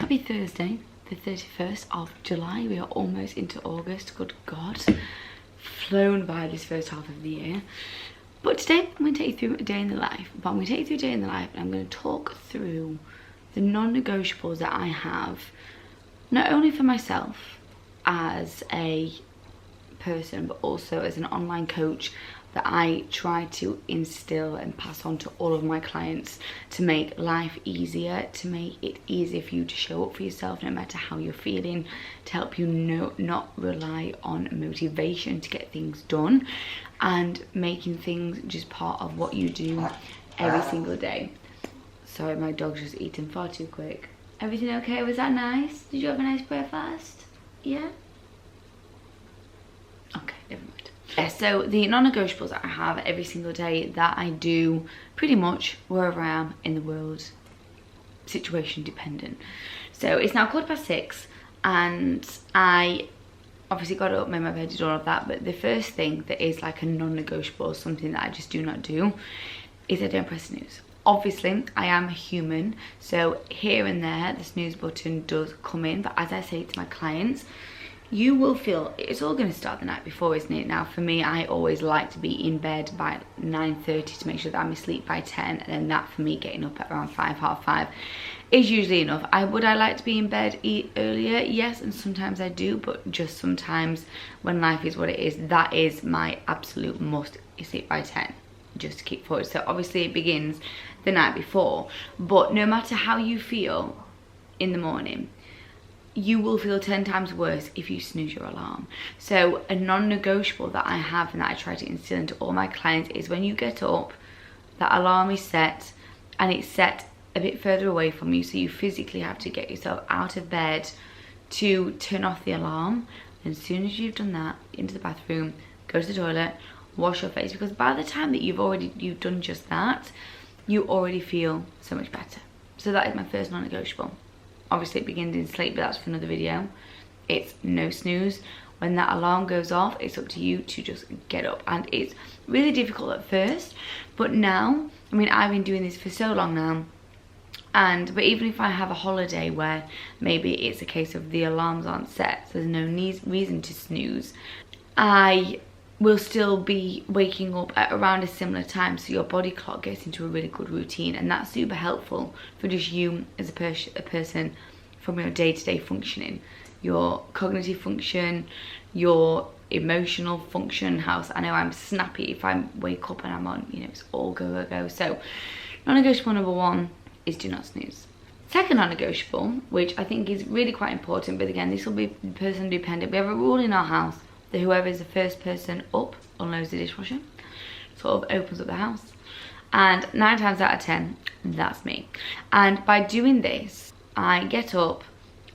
Happy Thursday, the 31st of July. We are almost into August. Good God, flown by this first half of the year. But today I'm going to take you through a day in the life. But I'm going to take you through a day in the life, and I'm going to talk through the non-negotiables that I have, not only for myself as a person, but also as an online coach, that I try to instill and pass on to all of my clients to make life easier, to make it easier for you to show up for yourself no matter how you're feeling, to help you not rely on motivation to get things done, and making things just part of what you do every single day. Sorry, my dog's just eating far too quick. Everything okay? Was that nice? Did you have a nice breakfast? Yeah? Okay, never mind. Yeah, so the non-negotiables that I have every single day that I do pretty much wherever I am in the world, situation dependent. So it's now 6:15 and I obviously got up, made my bed, did all of that, but the first thing that is like a non-negotiable, something that I just do not do, is I don't press snooze. Obviously, I am a human, so here and there the snooze button does come in, but as I say to my clients, you will feel it's all going to start the night before, isn't it? Now for me, I always like to be in bed by 9:30 to make sure that I'm asleep by 10, and then that for me getting up at around 5, half 5 is usually enough. Would I like to be in bed earlier? Yes, and sometimes I do, but just sometimes when life is what it is, that is my absolute must, is sleep by 10 just to keep forward. So obviously it begins the night before, but no matter how you feel in the morning, you will feel 10 times worse if you snooze your alarm. So a non-negotiable that I have and that I try to instill into all my clients is when you get up, that alarm is set, and it's set a bit further away from you, so you physically have to get yourself out of bed to turn off the alarm. And as soon as you've done that, into the bathroom, go to the toilet, wash your face, because by the time that you've done just that, you already feel so much better. So that is my first non-negotiable. Obviously it begins in sleep, but that's for another video. It's no snooze. When that alarm goes off, it's up to you to just get up. And it's really difficult at first, but now, I mean, I've been doing this for so long now, but even if I have a holiday where maybe it's a case of the alarms aren't set, so there's no reason to snooze, I will still be waking up at around a similar time, so your body clock gets into a really good routine, and that's super helpful for just you as a person from your day-to-day functioning, your cognitive function, your emotional function. I know I'm snappy if I wake up and I'm on, it's all go. So non-negotiable number 1 is do not snooze. Second non-negotiable, which I think is really quite important, but again, this will be person dependent. We have a rule in our house that whoever is the first person up unloads the dishwasher, sort of opens up the house. And 9 times out of 10, that's me. And by doing this, I get up,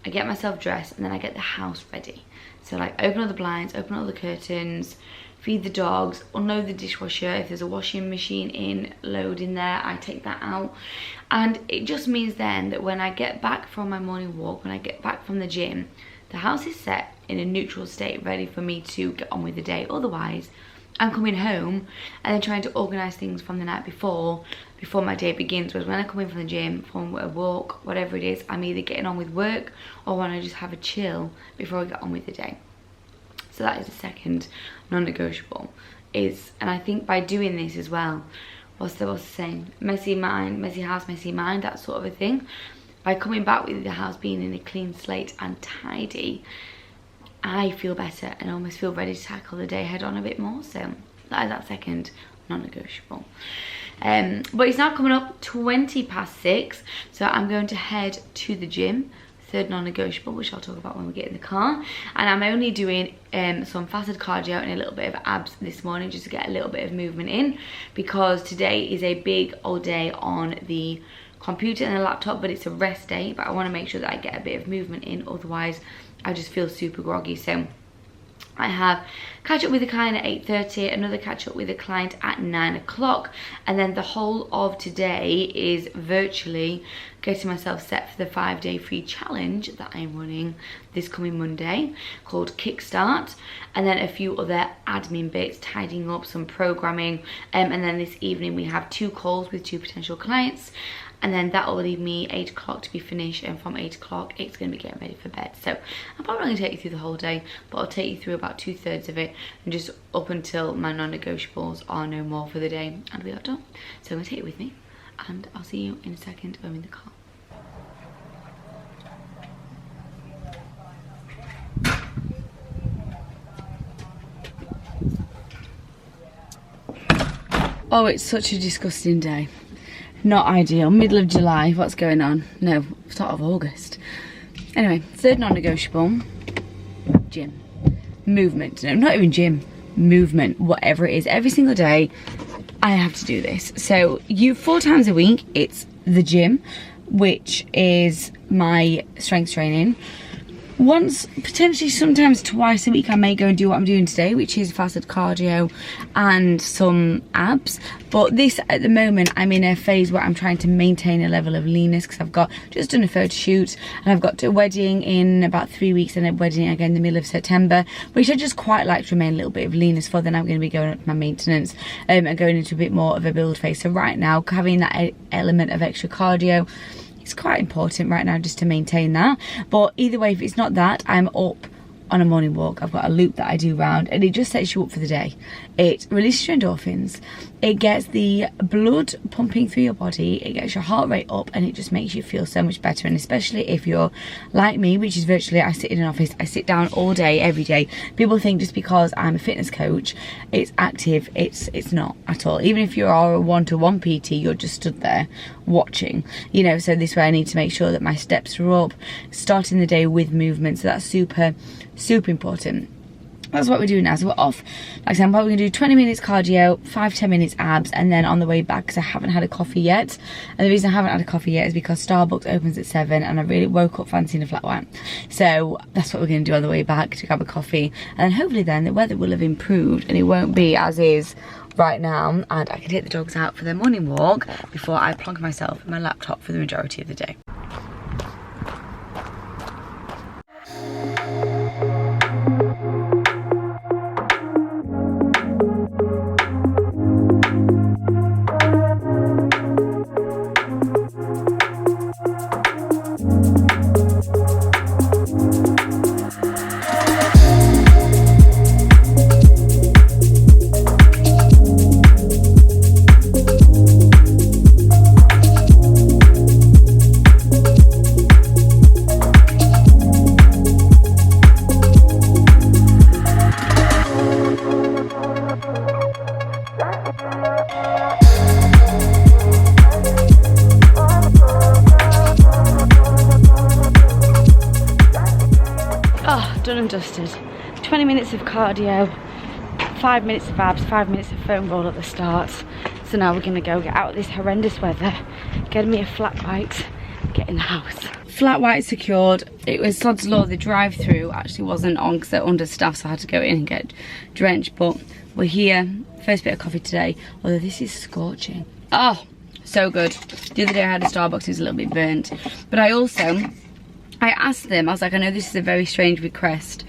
I get myself dressed, and then I get the house ready. So like open all the blinds, open all the curtains, feed the dogs, unload the dishwasher. If there's a washing machine in, load in there, I take that out. And it just means then that when I get back from my morning walk, when I get back from the gym, the house is set in a neutral state, ready for me to get on with the day. Otherwise, I'm coming home and then trying to organise things from the night before my day begins. Whereas when I come in from the gym, from a walk, whatever it is, I'm either getting on with work or want to just have a chill before I get on with the day. So that is the second non-negotiable. And I think by doing this as well, what's the saying? Messy mind, messy house, messy mind, that sort of a thing. By coming back with the house being in a clean slate and tidy, I feel better and almost feel ready to tackle the day head on a bit more. So that is that second non-negotiable. But it's now coming up 6:20, so I'm going to head to the gym. Third non-negotiable, which I'll talk about when we get in the car. And I'm only doing some fasted cardio and a little bit of abs this morning, just to get a little bit of movement in, because today is a big old day on the computer and the laptop, but it's a rest day. But I want to make sure that I get a bit of movement in, otherwise I just feel super groggy. So I have catch up with a client at 8:30, another catch up with a client at 9 o'clock, and then the whole of today is virtually getting myself set for the 5-day free challenge that I'm running this coming Monday, called Kickstart, and then a few other admin bits, tidying up, some programming, and then this evening we have 2 calls with 2 potential clients. And then that will leave me 8 o'clock to be finished, and from 8 o'clock it's going to be getting ready for bed. So I'm probably going to take you through the whole day, but I'll take you through about 2/3 of it, and just up until my non-negotiables are no more for the day and we are done. So I'm going to take you with me, and I'll see you in a second when I'm in the car. Oh, it's such a disgusting day. Not ideal. Middle of July, what's going on? No, start of August. Anyway, third non-negotiable, gym. Movement. No, not even gym. Movement, whatever it is. Every single day, I have to do this. So 4 times a week, it's the gym, which is my strength training. Once, potentially sometimes twice a week, I may go and do what I'm doing today, which is fasted cardio and some abs. But this, at the moment, I'm in a phase where I'm trying to maintain a level of leanness, because I've got just done a photo shoot, and I've got a wedding in about 3 weeks, and a wedding again in the middle of September, which I just quite like to remain a little bit of leanness for. Then I'm going to be going up to my maintenance and going into a bit more of a build phase. So right now, having that element of extra cardio, it's quite important right now, just to maintain that. But either way, if it's not that, I'm up on a morning walk. I've got a loop that I do round, and it just sets you up for the day. It releases your endorphins, it gets the blood pumping through your body, it gets your heart rate up, and it just makes you feel so much better. And especially if you're like me, which is virtually, I sit in an office, I sit down all day every day. People think just because I'm a fitness coach it's active. It's not at all. Even if you are a one-to-one PT, you're just stood there watching, you know. So this way I need to make sure that my steps are up, starting the day with movement. So that's super important. That's what we're doing now. So we're off. Like I said, I'm probably going to do 20 minutes cardio, 5-10 minutes abs, and then on the way back, because I haven't had a coffee yet. And the reason I haven't had a coffee yet is because Starbucks opens at 7, and I really woke up fancying a flat white. So that's what we're going to do on the way back, to grab a coffee. And then hopefully then the weather will have improved, and it won't be as is right now, and I can take the dogs out for their morning walk before I plonk myself in my laptop for the majority of the day. done and dusted. 20 minutes of cardio, 5 minutes of abs, 5 minutes of foam roll at the start. So now we're gonna go get out of this horrendous weather, get me a flat white, get in the house. Flat white secured. It was sod's law, the drive-through actually wasn't on because they're understaffed, so I had to go in and get drenched, but we're here. First bit of coffee today, although this is scorching. Oh, so good. The other day I had a Starbucks, it was a little bit burnt. But I asked them, I was like, I know this is a very strange request,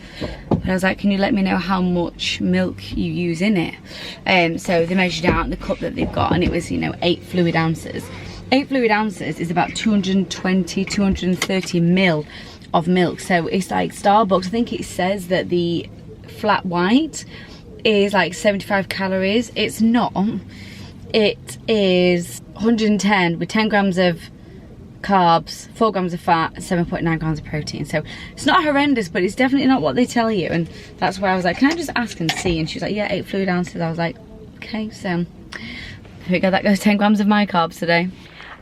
but I was like, can you let me know how much milk you use in it? So they measured out the cup that they've got, and it was, you know, 8 fluid ounces. 8 fluid ounces is about 220, 230 mil of milk. So it's like Starbucks, I think it says that the flat white is like 75 calories. It's not. It is 110 with 10 grams of carbs, 4 grams of fat, 7.9 grams of protein. So it's not horrendous, but it's definitely not what they tell you. And that's why I was like, can I just ask and see? And she was like, yeah, 8 fluid ounces. I was like, okay, so there we go, that goes 10 grams of my carbs today.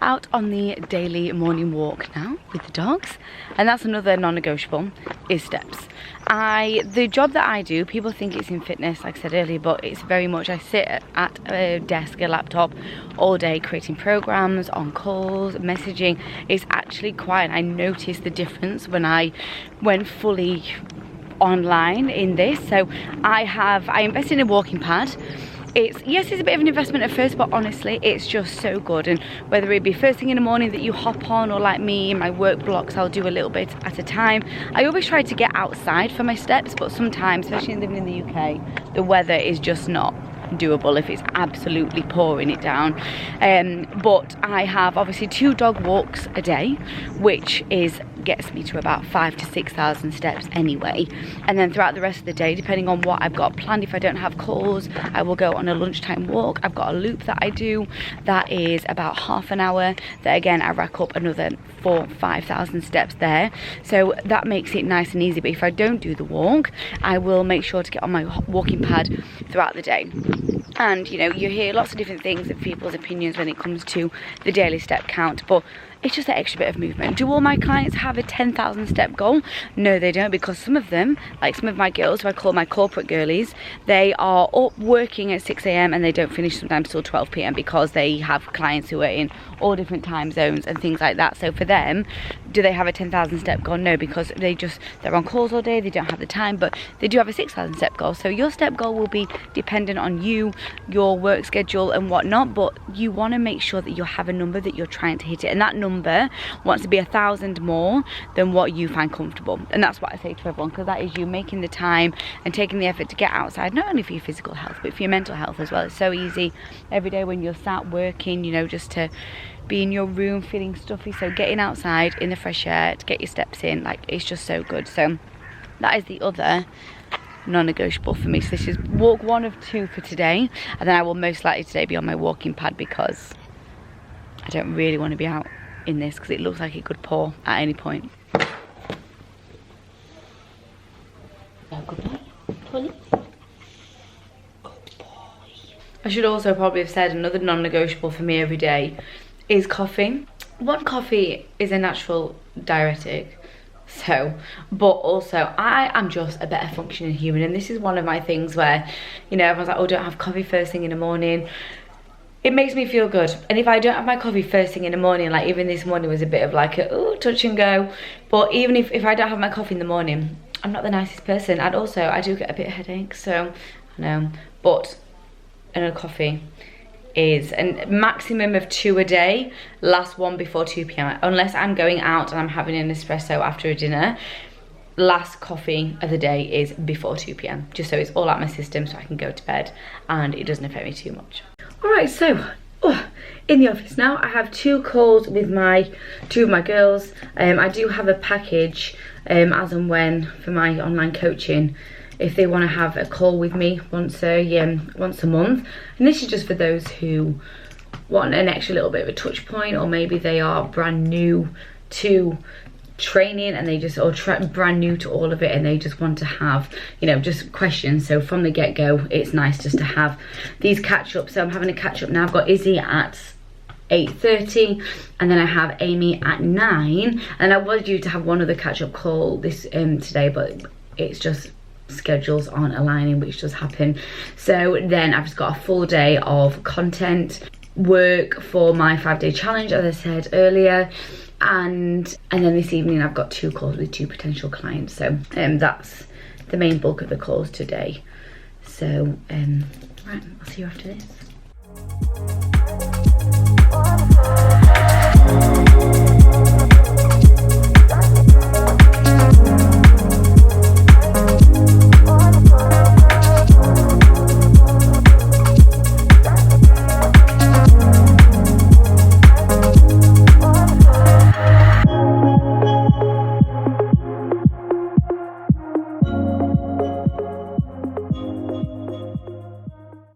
Out on the daily morning walk now with the dogs, and that's another non-negotiable, is steps. The job that I do, people think it's in fitness, like I said earlier, but it's very much, I sit at a desk, a laptop all day creating programs, on calls, messaging. It's actually quiet. I noticed the difference when I went fully online in this. So I invested in a walking pad. Yes, it's a bit of an investment at first, but honestly, it's just so good. And whether it be first thing in the morning that you hop on, or like me, in my work blocks, I'll do a little bit at a time. I always try to get outside for my steps, but sometimes, especially living in the UK, the weather is just not doable if it's absolutely pouring it down. But I have obviously 2 dog walks a day, which gets me to about 5,000 to 6,000 steps anyway. And then throughout the rest of the day, depending on what I've got planned, if I don't have calls, I will go on a lunchtime walk. I've got a loop that I do that is about half an hour, that again I rack up another 4,000 to 5,000 steps there. So that makes it nice and easy. But if I don't do the walk, I will make sure to get on my walking pad throughout the day. And you know, you hear lots of different things of people's opinions when it comes to the daily step count, but it's just that extra bit of movement. Do all my clients have a 10,000 step goal? No, they don't, because some of them, like some of my girls who I call my corporate girlies, they are up working at 6 AM and they don't finish sometimes till 12 PM because they have clients who are in all different time zones and things like that. So for them, do they have a 10,000 step goal? No, because they're on calls all day, they don't have the time, but they do have a 6,000 step goal. So your step goal will be dependent on you, your work schedule and whatnot, but you want to make sure that you have a number that you're trying to hit it, and that number wants to be 1,000 more than what you find comfortable. And that's what I say to everyone, because that is you making the time and taking the effort to get outside, not only for your physical health but for your mental health as well. It's so easy every day when you're sat working, you know, just to be in your room feeling stuffy. So getting outside in the fresh air to get your steps in, like, it's just so good. So that is the other non-negotiable for me. So this is walk 1 of 2 for today, and then I will most likely today be on my walking pad because I don't really want to be out in this because it looks like it could pour at any point. Oh, good boy. Polly. Good boy. I should also probably have said another non-negotiable for me every day is coffee. One, coffee is a natural diuretic, so, but also I am just a better functioning human, and this is one of my things where, you know, everyone's like, oh, don't have coffee first thing in the morning. It makes me feel good. And if I don't have my coffee first thing in the morning, like even this morning was a bit of like a touch and go, but even if I don't have my coffee in the morning, I'm not the nicest person. And also I do get a bit of headache, so I know, but a coffee is a maximum of 2 a day, last one before 2 PM, unless I'm going out and I'm having an espresso after a dinner. Last coffee of the day is before 2 PM, just so it's all out my system so I can go to bed and it doesn't affect me too much. Alright, so in the office now, I have 2 calls with 2 of my girls. I do have a package as and when for my online coaching, if they want to have a call with me once a month. And this is just for those who want an extra little bit of a touch point, or maybe they are brand new to training and they just brand new to all of it and they just want to have, you know, just questions. So from the get-go, it's nice just to have these catch-ups. So I'm having a catch-up now. I've got Izzy at 8:30 and then I have Amy at 9, and I was due to have one other catch-up call this today, but it's just schedules aren't aligning, which does happen. So then I've just got a full day of content work for my 5-day challenge, as I said earlier, and then this evening I've got 2 calls with 2 potential clients. So that's the main bulk of the calls today. So right, I'll see you after this.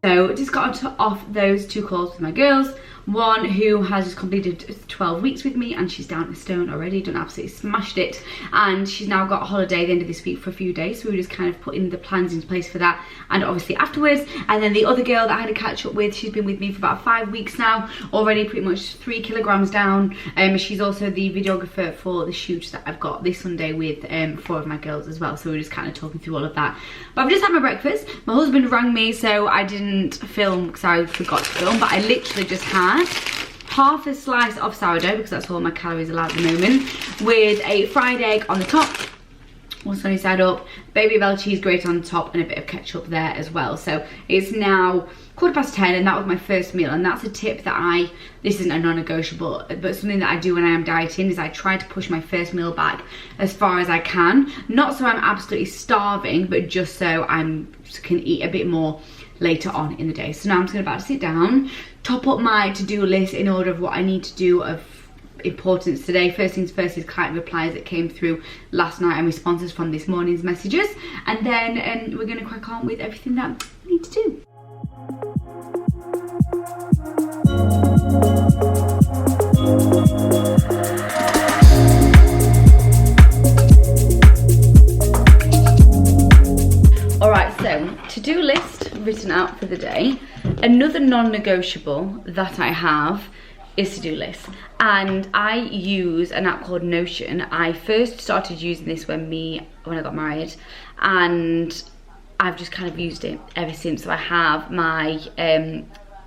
So just got off those 2 calls with my girls. One who has just completed 12 weeks with me, and she's down a stone already, done absolutely smashed it, and she's now got a holiday at the end of this week for a few days, so we were just kind of putting the plans into place for that, and obviously afterwards. And then the other girl that I had to catch up with, she's been with me for about 5 weeks now, already pretty much 3 kilograms down. She's also the videographer for the shoot that I've got this Sunday with 4 of my girls as well, so we're just kind of talking through all of that. But I've just had my breakfast. My husband rang me, so I didn't film because I forgot to film, but I literally just had half a slice of sourdough, because that's all my calories allowed at the moment, with a fried egg on the top, one sunny side up, baby bell cheese grated on the top, and a bit of ketchup there as well. So it's now 10:15, and that was my first meal. And that's a tip that this isn't a non-negotiable, but something that I do when I am dieting, is I try to push my first meal back as far as I can, not so I'm absolutely starving, but just so I can eat a bit more later on in the day. So now I'm just about to sit down, top up my to-do list in order of what I need to do of importance today. First things first is client replies that came through last night and responses from this morning's messages, and then we're going to crack on with everything that we need to do. Alright, so to-do list written out for the day. Another non-negotiable that I have is to-do list, and I use an app called Notion. I first started using this when I got married, and I've just kind of used it ever since. So I have my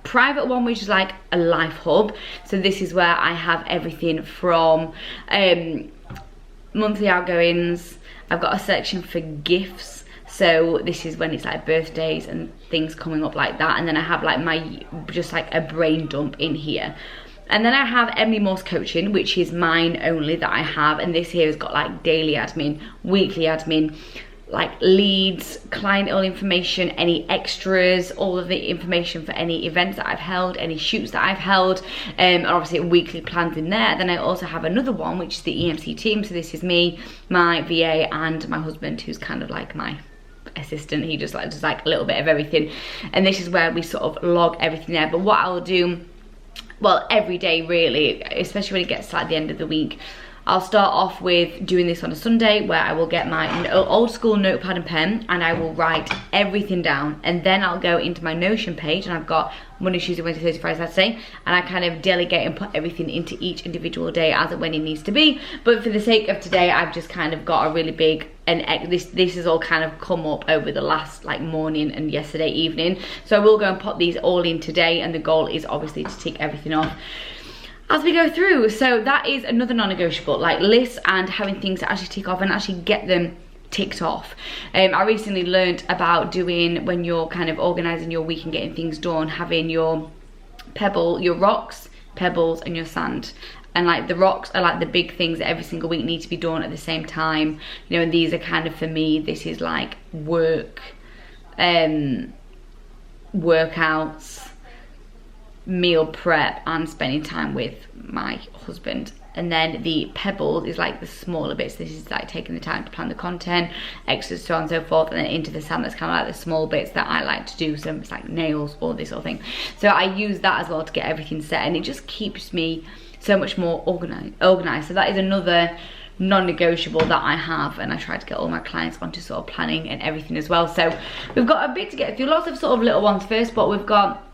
private one, which is like a life hub. So this is where I have everything from monthly outgoings. I've got a section for gifts, so this is when it's like birthdays and things coming up like that. And then I have like just like a brain dump in here. And then I have Emily Morse Coaching, which is mine only that I have, and this here has got like daily admin, weekly admin, like leads, client information, any extras, all of the information for any events that I've held, any shoots that I've held, and obviously weekly plans in there. Then I also have another one, which is the EMC team. So this is me, my VA, and my husband, who's kind of like my assistant. He just does like a little bit of everything, and this is where we sort of log everything there. But what I'll do, well, every day really, especially when it gets to like the end of the week, I'll start off with doing this on a Sunday, where I will get my old school notepad and pen, and I will write everything down, and then I'll go into my Notion page, and I've got Monday, Tuesday, Wednesday, Thursday, Friday, Saturday, and I kind of delegate and put everything into each individual day as and when it needs to be. But for the sake of today, I've just kind of got a really big, and this has all kind of come up over the last like morning and yesterday evening. So I will go and pop these all in today, and the goal is obviously to tick everything off as we go through. So that is another non-negotiable, like lists and having things to actually tick off and actually get them ticked off. I recently learned about doing, when you're kind of organizing your week and getting things done, having your rocks, pebbles, and your sand. And like the rocks are like the big things that every single week need to be done at the same time, you know, and these are kind of, for me, this is like work, workouts, meal prep, and spending time with my husband. And then the pebbles is like the smaller bits. This is like taking the time to plan the content, extras, so on and so forth. And then into the sand, that's kind of like the small bits that I like to do. So it's like nails, all this sort of thing. So I use that as well to get everything set, and it just keeps me so much more organized. So that is another non-negotiable that I have, and I try to get all my clients onto sort of planning and everything as well. So we've got a bit to get through, lots of sort of little ones first, but we've got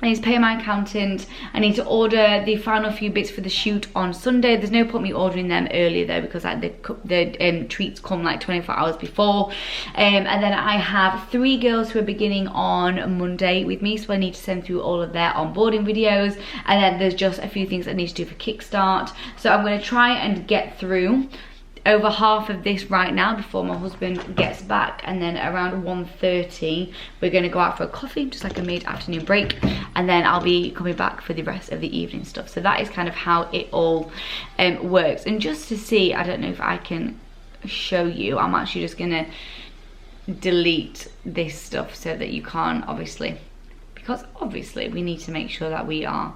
I need to pay my accountant. I need to order the final few bits for the shoot on Sunday. There's no point me ordering them earlier though, because like the treats come like 24 hours before. And then I have 3 girls who are beginning on Monday with me, so I need to send through all of their onboarding videos. And then there's just a few things I need to do for Kickstart. So I'm going to try and get through over half of this right now before my husband gets back, and then around 1:30 we're going to go out for a coffee, just like a mid-afternoon break, and then I'll be coming back for the rest of the evening stuff. So that is kind of how it all works. And just to see, I don't know if I can show you, I'm actually just going to delete this stuff so that you can't, obviously, because obviously we need to make sure that we are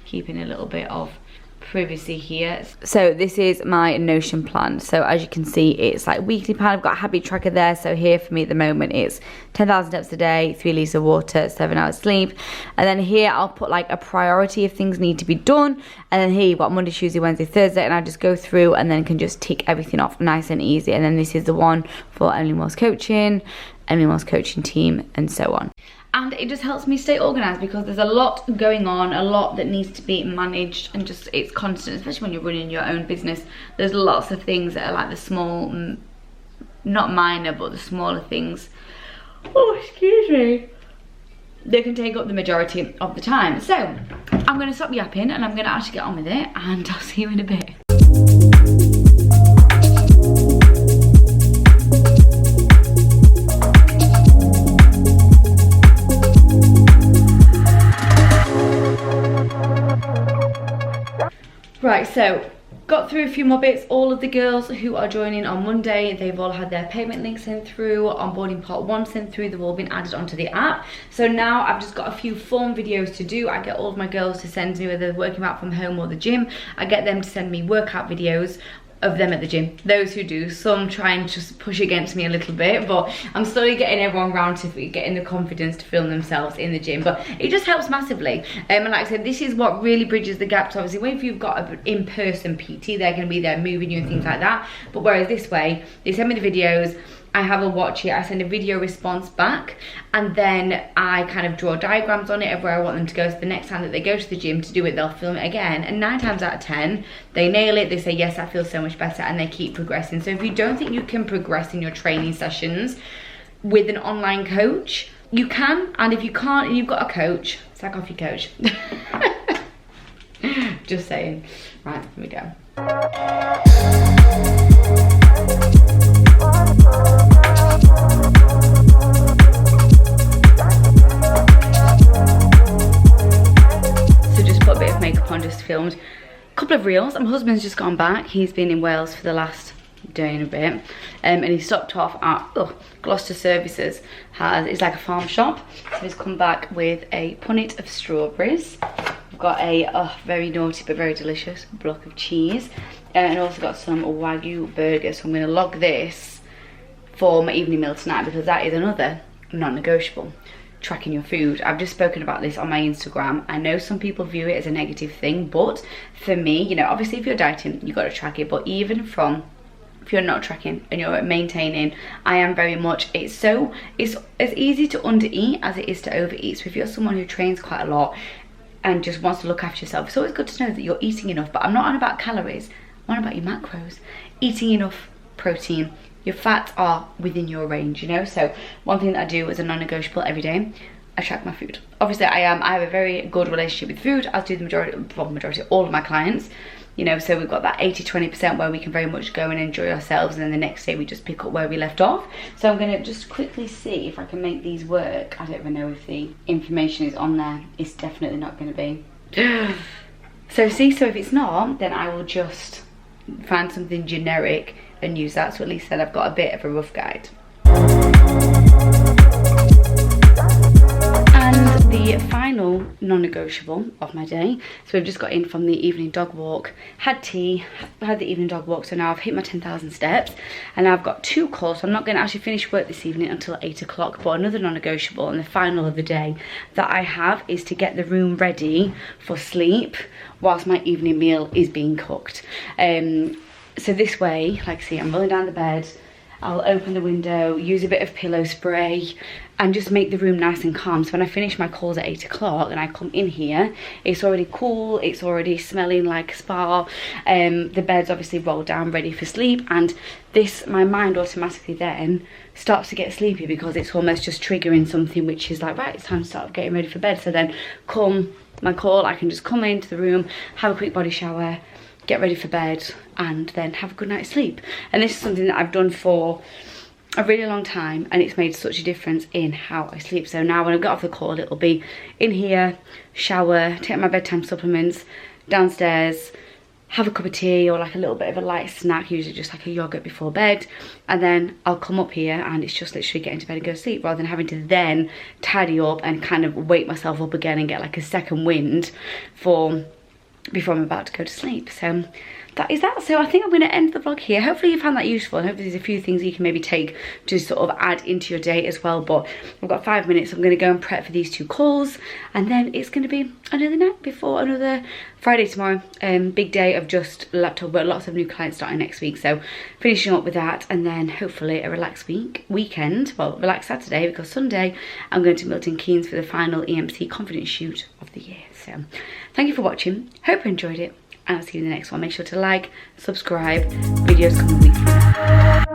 keeping a little bit of privacy here. So this is my Notion plan. So as you can see, it's like weekly plan. I've got a habit tracker there. So here for me at the moment it's 10,000 steps a day, 3 litres of water, 7 hours sleep. And then here I'll put like a priority if things need to be done. And then here you've got Monday, Tuesday, Wednesday, Thursday, and I just go through and then can just tick everything off nice and easy. And then this is the one for Emily Morse Coaching, Emily Morse Coaching team, and so on. And it just helps me stay organised, because there's a lot going on, a lot that needs to be managed, and just it's constant, especially when you're running your own business. There's lots of things that are like the small, not minor, but the smaller things. Oh, excuse me. They can take up the majority of the time. So I'm going to stop yapping and I'm going to actually get on with it, and I'll see you in a bit. Right, so got through a few more bits. All of the girls who are joining on Monday, they've all had their payment links sent through, onboarding part 1 sent through, they've all been added onto the app. So now I've just got a few form videos to do. I get all of my girls to send me, whether they're working out from home or the gym, I get them to send me workout videos of them at the gym. Those who do, some try and just push against me a little bit, but I'm slowly getting everyone round to getting the confidence to film themselves in the gym. But it just helps massively. And like I said, this is what really bridges the gaps. Obviously, if you've got an in-person PT, they're going to be there moving you and things like that. But whereas this way, they send me the videos, I have a watch it, I send a video response back, and then I kind of draw diagrams on it everywhere I want them to go. So the next time that they go to the gym to do it, they'll film it again, and 9 times out of 10 they nail it. They say, yes, I feel so much better, and they keep progressing. So if you don't think you can progress in your training sessions with an online coach, you can. And if you can't and you've got a coach, sack off your coach. Just saying. Right, here we go. Put a bit of makeup on, just filmed a couple of reels. My husband's just gone back. He's been in Wales for the last day and a bit, and he stopped off at Gloucester Services. It's like a farm shop, so he's come back with a punnet of strawberries. I've got a very naughty but very delicious block of cheese, and also got some Wagyu burgers. So I'm going to log this for my evening meal tonight, because that is another non-negotiable. Tracking your food. I've just spoken about this on my Instagram. I know some people view it as a negative thing, but for me, you know, obviously if you're dieting, you've got to track it. But even if you're not tracking and you're maintaining, I am very much, it's as easy to undereat as it is to overeat. So if you're someone who trains quite a lot and just wants to look after yourself, it's always good to know that you're eating enough. But I'm not on about calories, I'm on about your macros. Eating enough protein, your fats are within your range, you know. So one thing that I do as a non-negotiable every day, I track my food. Obviously I have a very good relationship with food, as do the majority all of my clients, you know. So we've got that 80-20% where we can very much go and enjoy ourselves, and then the next day we just pick up where we left off. So I'm going to just quickly see if I can make these work. I don't even know if the information is on there. It's definitely not going to be. So if it's not, then I will just find something generic and use that, so at least then I've got a bit of a rough guide. And the final non-negotiable of my day, so we've just got in from the evening dog walk, had tea, had the evening dog walk, so now I've hit my 10,000 steps, and now I've got 2 calls. So I'm not going to actually finish work this evening until 8 o'clock, but another non-negotiable and the final of the day that I have is to get the room ready for sleep whilst my evening meal is being cooked. So this way, like see, I'm rolling down the bed, I'll open the window, use a bit of pillow spray, and just make the room nice and calm. So when I finish my calls at 8 o'clock and I come in here, it's already cool, it's already smelling like a spa. The bed's obviously rolled down, ready for sleep, and my mind automatically then starts to get sleepy because it's almost just triggering something which is like, right, it's time to start getting ready for bed. So then come my call, I can just come into the room, have a quick body shower, get ready for bed, and then have a good night's sleep. And this is something that I've done for a really long time, and it's made such a difference in how I sleep. So now when I get off the call, it'll be in here, shower, take my bedtime supplements, downstairs, have a cup of tea or like a little bit of a light snack, usually just like a yogurt before bed, and then I'll come up here and it's just literally get into bed and go to sleep, rather than having to then tidy up and kind of wake myself up again and get like a second wind before I'm about to go to sleep. So that is that. So I think I'm going to end the vlog here. Hopefully you found that useful, and hopefully there's a few things you can maybe take to sort of add into your day as well. But I've got 5 minutes. I'm going to go and prep for these 2 calls, and then it's going to be another night before another Friday tomorrow. Big day of just laptop work, lots of new clients starting next week, so finishing up with that, and then hopefully a relaxed weekend, well, relaxed Saturday, because Sunday I'm going to Milton Keynes for the final EMC confidence shoot of the year. So thank you for watching, hope you enjoyed it, and I'll see you in the next one. Make sure to like, subscribe, videos coming weekly.